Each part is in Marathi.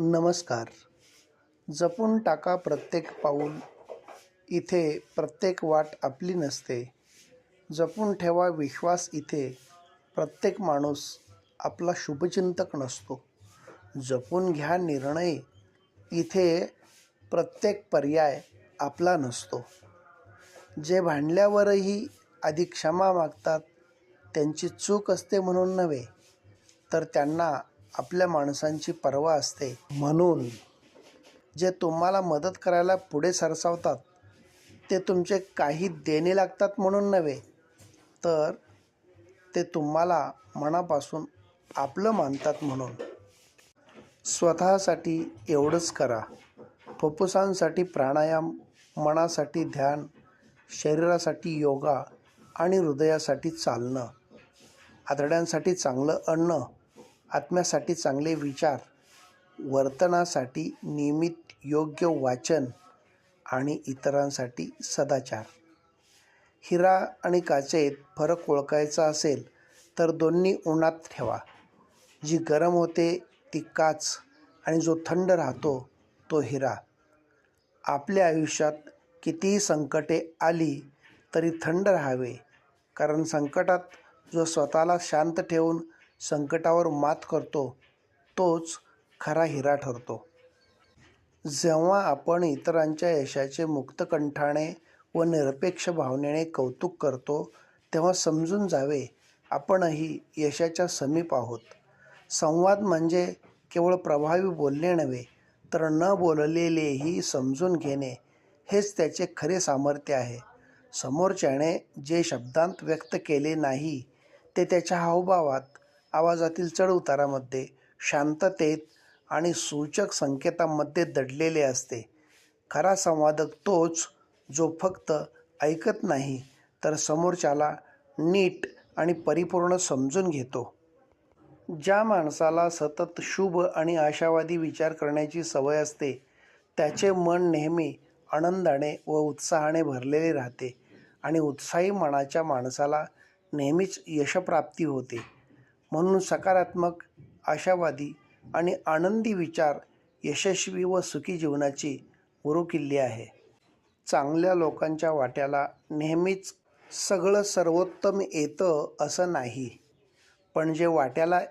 नमस्कार. जपून टाका प्रत्येक पाऊल, इथे प्रत्येक वाट आपली नसते. जपून ठेवा विश्वास, इथे प्रत्येक माणूस आपला शुभचिंतक नसतो. जपून घ्या निर्णय, इथे प्रत्येक पर्याय आपला नसतो. जे भांडल्यावरही आधी क्षमा मागतात, त्यांची चूक असते म्हणून नव्हे, तर त्यांना आपल्या माणसांची पर्वा असते म्हणून. जे तुम्हाला मदत करायला पुढे सरसावतात, ते तुमचे काही देणे लागतात म्हणून नव्हे, तर ते तुम्हाला मनापासून आपलं मानतात म्हणून. स्वतःसाठी एवढंच करा. फुफ्फुसांसाठी प्राणायाम, मनासाठी ध्यान, शरीरासाठी योगा आणि हृदयासाठी चालणं, आतड्यांसाठी चांगलं अन्न, आत्म्यासाठी चांगले विचार, वर्तनासाठी नियमित योग्य वाचन आणि इतरांसाठी सदाचार. हिरा आणि काचेत फरक ओळखायचा असेल तर दोन्ही उन्हात ठेवा. जी गरम होते ती काच आणि जो थंड राहतो तो हिरा. आपल्या आयुष्यात कितीही संकटे आली तरी थंड राहावे, कारण संकटात जो स्वतःला शांत ठेवून संकटावर मात करतो तोच खरा हिरा ठरतो. जेव्हा आपण इतरांच्या यशाचे मुक्तकंठाने व निरपेक्ष भावनेने कौतुक करतो, तेव्हा समजून जावे आपणही यशाच्या समीप आहोत. संवाद म्हणजे केवळ प्रभावी बोलणे नव्हे, तर न बोललेलेही समजून घेणे, हेच त्याचे खरे सामर्थ्य आहे. समोरच्याने जे शब्दांत व्यक्त केले नाही ते त्याच्या हावभावात, आवाजातील चढउतारामध्ये, शांततेत आणि सूचक संकेतांमध्ये दडलेले असते. खरा संवादक तोच जो फक्त ऐकत नाही, तर समोरच्याला नीट आणि परिपूर्ण समजून घेतो. ज्या माणसाला सतत शुभ आणि आशावादी विचार करण्याची सवय असते, त्याचे मन नेहमी आनंदाने व उत्साहाने भरलेले राहते आणि उत्साही मनाच्या माणसाला नेहमीच यशप्राप्ती होते. म्हणून सकारात्मक, आशावादी आणि आनंदी विचार यशस्वी व सुखी जीवनाची गुरुकिल्ली आहे. चांगल्या लोकांच्या वाट्याला नेहमीच सगळं सर्वोत्तम येतं असं नाही, पण जे वाट्याला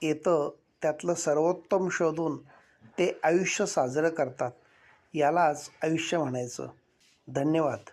येतं त्यातलं सर्वोत्तम शोधून ते आयुष्य साजरं करतात, यालाच आयुष्य म्हणायचं. धन्यवाद.